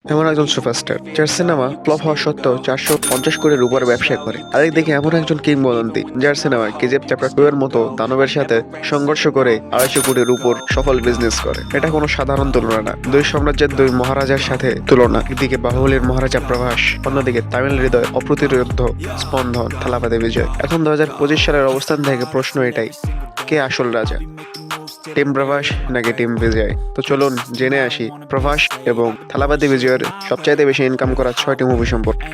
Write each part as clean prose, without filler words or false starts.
এমন একজন সুপারস্টার যার সিনেমা ফ্লপ হওয়া সত্ত্বেও 450 কোটির উপর ব্যবসা করে। আরেকদিকে এমন একজন কিংবদন্তি যার সিনেমা কেজিএফ চ্যাপ্টার 2 এর মতো দানবের সাথে সংঘর্ষ করে 250 কোটির উপর সফল বিজনেস করে। এটা কোনো সাধারণ তুলনা না, দুই সাম্রাজ্যের দুই মহারাজার সাথে তুলনা। একদিকে বাহুবলীর মহারাজা প্রভাস, অন্যদিকে তামিল হৃদয় অপ্রতিরোধ্য স্পন্দন থালাপতি বিজয়। এখন 2025 সালের অবস্থান থেকে প্রশ্ন এটাই, কে আসল রাজা, টিম প্রভাস নাকি টিম বিজয়? তো চলুন জেনে আসি প্রভাস এবং থালাপতি বিজয়ের সবচাইতে বেশি ইনকাম করা 6টি মুভি সম্পর্কে।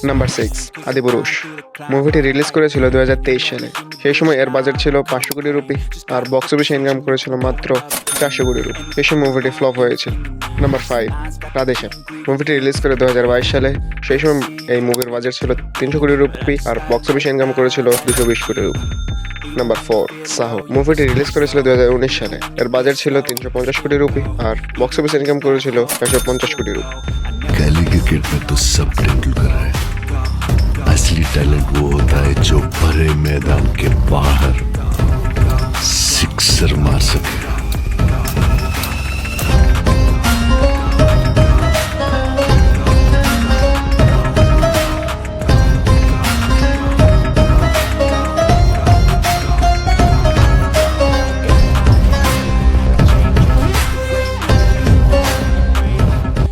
নাম্বার 6, আদিপুরুষ। মুভিটি রিলিজ করেছিল 2023 সালে। সেই সময় এর বাজেট ছিল 500 কোটি রুপি আর বক্স অফিসে ইনকাম করেছিল মাত্র 400 কোটি রুপি। সেই সময় মুভিটি ফ্লপ হয়েছিল। নাম্বার 5, রাধেশ্যাম। মুভিটি রিলিজ করে 2022 সালে। সেই সময় এই মুভির বাজেট ছিল 300 কোটি রুপি আর বক্স অফিসে ইনকাম করেছিল 220 কোটি রুপি। নাম্বার 4, সাহো। মুভিটি রিলিজ করেছিল 2019 সালে। এর বাজেট ছিল 350 কোটি রুপি আর বক্স অফিস ইনকাম করেছিল 150 কোটি রুপি। गली क्रिकेट में तो सब टेंडुलकर है। असली टैलेंट वो होता है जो भरे मैदान के बाहर सिक्सर मार सके।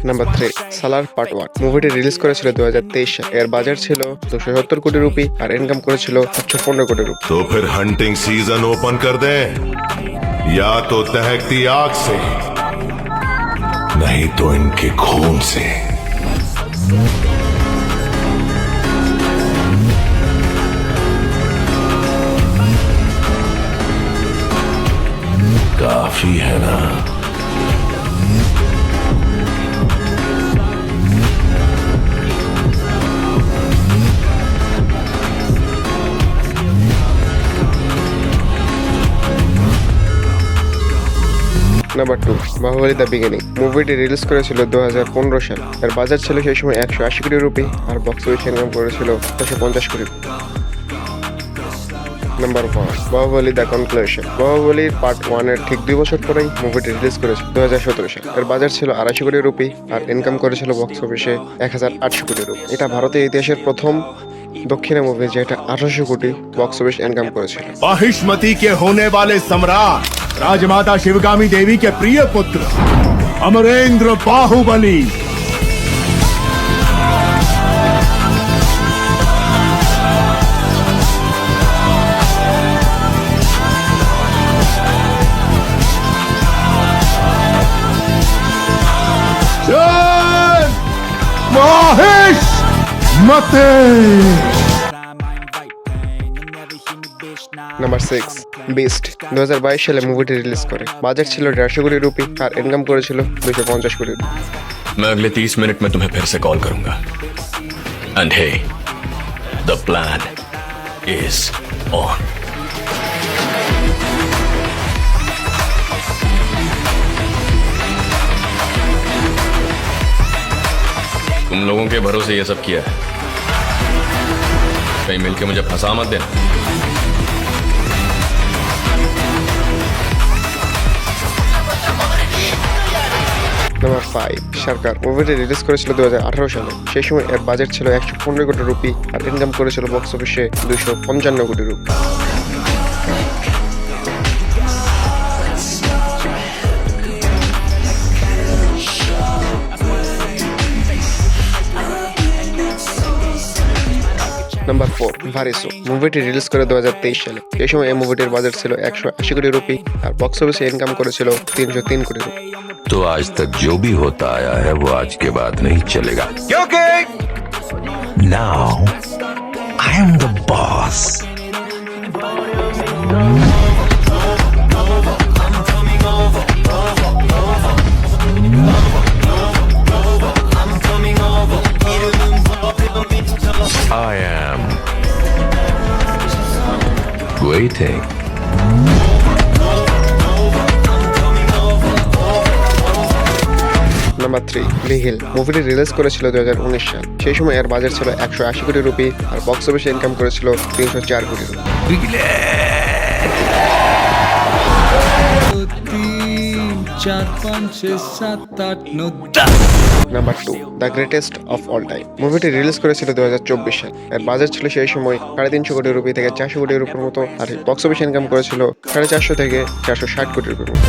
নাম্বার 3, সালার পার্ট 1। মুভিটি রিলিজ করেছিল 2023 সালে। এর বাজেট ছিল 270 কোটি রুপি আর ইনকাম করেছিল 115 কোটি রুপি। तो फिर हंटिंग सीजन ओपन कर दें या तो दहकती आग से, नहीं तो इनके खून से। काफी है ना? Number 2, Baahubali the beginning. মুভিটি রিলিজ করেছিল 2015 সালে। এর বাজেট ছিল সেই সময় 180 কোটি রুপি আর বক্স অফিসে ইনকাম করেছিল 150 কোটি rupee. Number 1, Baahubali the conclusion. বাহুবলীর পার্ট 1 এর ঠিক 2 বছর পরেই মুভিটি রিলিজ করেছিল 2017 সালে। এর বাজেট ছিল 280 কোটি রুপি আর ইনকাম করেছিল বক্স অফিসে 1800 কোটি রুপি। এটা ভারতের ইতিহাসের প্রথম দক্ষিণা মুভি যেটা 1800 কোটি বক্স অফিস ইনকাম করেছিল। महिष्मति के होने वाले सम्राट राजमाता शिवगामी देवी के प्रिय पुत्र अमरेंद्र बाहुबली। महिष्मति। Number 6, beast. 2022 সালে মুভিটি রিলিজ করে। বাজেট ছিল 150 কোটি রুপি আর ইনকাম করেছিল 250 কোটি রুপি। मैं अगले 30 मिनट में तुम्हें फिर से कॉल करूंगा। And hey, the plan is on. तुम लोगों के भरोसे ये सब किया है, कहीं मिलके मुझे फंसा मत देना। নাম্বার 5, সরকার। মুভিটি রিলিজ করেছিল 2018 সালে। সেই সময় এর বাজেট ছিল 115 কোটি রুপি আর ইনকাম করেছিল বক্স অফিসে 255 কোটি রুপি। নাম্বার 4, ভারিসু। মুভিটি রিলিজ করে 2023 সালে। সেই সময় এই মুভিটির বাজেট ছিল 180 কোটি রুপি আর বক্স অফিসে ইনকাম করেছিল 303 কোটি রুপি। तो आज तक जो भी होता आया है वो आज के बाद नहीं चलेगा, क्योंकि now I am the boss. I am waiting. Number 3, বিহিল। মুভিটি রিলিজ করেছিল 2019 সাল। সেই সময় এর বাজেট ছিল 180 কোটি রুপি আর বক্স অফিসে ইনকাম করেছিল 304 কোটি rupee. 4 5 6 7 8 9 number 2, the greatest of all time. মুভিটি রিলিজ করেছিল 2024 সাল। এর বাজেট ছিল সেই সময় 350 কোটি রুপি থেকে 400 কোটি রুপির মতো, আর বক্স অফিস ইনকাম করেছিল 450 থেকে 460 কোটি রুপির মতো।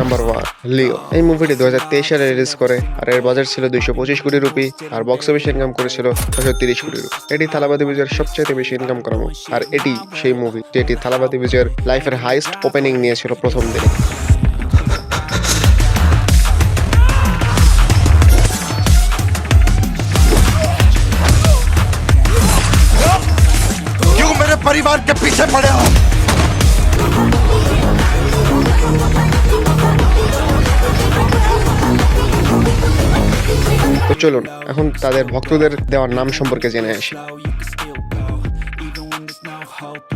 নাম্বার 1, লিও। এই মুভিটি 2023 সালে রিলিজ করে, আর এর বাজেট ছিল 225 কোটি রুপি, আর বক্স অফিস ইনকাম করেছিল 630 কোটি রুপি। এটি থালাবাতি বিজয়ের সবচেয়ে বেশি ইনকাম করা মুভি, আর এটি সেই মুভি যেটি থালাবাতি বিজয়ের লাইফের হাইস্ট ওপেনিং নিয়েছিল প্রথম দিনে। क्यों मेरे परिवार के पीछे पड़े हो? তো চলুন এখন তাদের ভক্তদের দেওয়ার নাম সম্পর্কে জেনে আসি।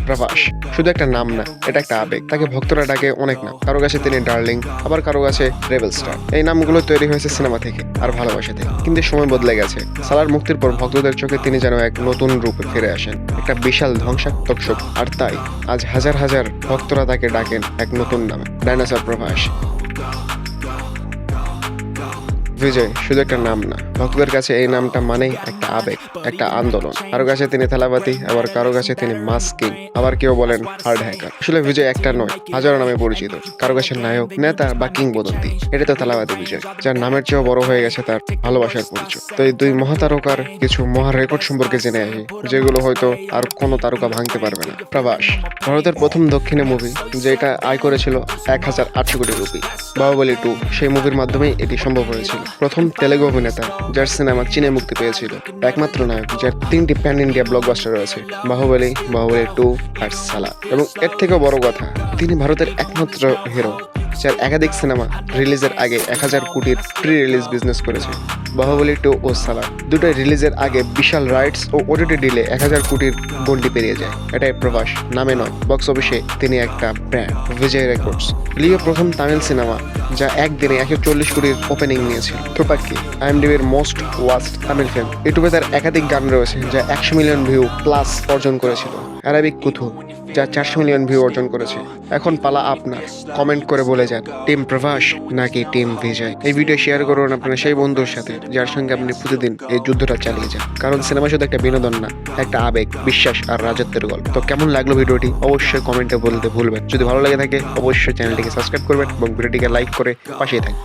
প্রভাস শুধু একটা নাম না, এটা একটা আবেগ। তাকে ভক্তরা ডাকে অনেক নাম, কারো কাছে তিনি ডার্লিং, আবার কারো কাছে রেবেল স্টার। এই নামগুলো তৈরি হয়েছে সিনেমা থেকে আর ভালোবাসা থেকে, কিন্তু সময় বদলে গেছে। সালার মুক্তির পর ভক্তদের চোখে তিনি যেন এক নতুন রূপে ফিরে আসেন, একটা বিশাল ধ্বংসাত্মক শক্তি। আর তাই আজ হাজার হাজার ভক্তরা তাকে ডাকেন এক নতুন নামে, ডাইনোসর প্রভাস। বিজয় শুধু একটা নাম না, ভক্তদের কাছে এই নামটা মানেই একটা আবেগ, একটা আন্দোলন। কারো কাছে তিনি থালাবাতি, আবার কারো কাছে তিনি মাস্কিং, আবার কেউ বলেন হার্ড হ্যাকার। আসলে বিজয় একটা নয়, হাজারো নামে পরিচিত। কারো কাছে নায়ক, নেতা বা কিংবদন্তি। এটা তো থালাবাতি বিজয়, যার নামের চেয়েও বড় হয়ে গেছে তার ভালোবাসার পরিচয়। তো এই দুই মহাতারকার কিছু মহা রেকর্ড সম্পর্কে জেনে আসি, যেগুলো হয়তো আর কোনো তারকা ভাঙতে পারবে না। প্রভাস ভারতের প্রথম দক্ষিণে মুভি, যেটা আয় করেছিল 1800 কোটি রুপি। বাহুবলী 2 সেই মুভির মাধ্যমেই এটি সম্ভব হয়েছিল। প্রথম তেলেগু অভিনেতা যার সিনেমা চীনে মুক্তি পেয়েছিল। একমাত্র নায়ক যার 3টি প্যান ইন্ডিয়া ব্লকবাস্টার রয়েছে, বাহুবলী, বাহুবলী 2 আর সালা। এবং এর থেকেও বড় কথা, তিনি ভারতের একমাত্র হিরো যার একাধিক সিনেমা রিলিজের আগে 1000 কোটির প্রি রিলিজ বিজনেস করেছে। বাহুবলী 2 ও সালা দুটোই রিলিজের আগে বিশাল রাইটস ও ওটিটি ডিলে 1000 কোটির গন্ডি পেরিয়ে যায়। এটাই প্রভাস, নামে নয়, বক্স অফিসে তিনি একটা ব্র্যান্ড। বিজয় রেকর্ডস। লিও প্রথম তামিল সিনেমা যা একদিনে 140 কোটির ওপেনিং নিয়েছিল। থোপাক্কি IMDb'র মোস্ট ওয়াচড তামিল ফিল্ম। ইউটিউবে তার একাধিক গান রয়েছে যা 100 মিলিয়ন ভিউ প্লাস অর্জন করেছিল। অ্যারাবিক কুথু যা 400 মিলিয়ন ভিউ অর্জন করেছে। এখন পালা আপনার, কমেন্ট করে বলে যান টিম প্রভাস নাকি টিম বিজয়। এই ভিডিও শেয়ার করুন আপনার সেই বন্ধুর সাথে যার সঙ্গে আপনি প্রতিদিন এই যুদ্ধটা চালিয়ে যান, কারণ সিনেমা শুধু একটা বিনোদন না, একটা আবেগ, বিশ্বাস আর রাজত্বের গল্প। তো কেমন লাগলো ভিডিওটি অবশ্যই কমেন্টে বলতে ভুলবেন। যদি ভালো লাগে থাকে অবশ্যই চ্যানেলটিকে সাবস্ক্রাইব করবেন এবং ভিডিওটিকে লাইক করে পাশেই থাকবেন।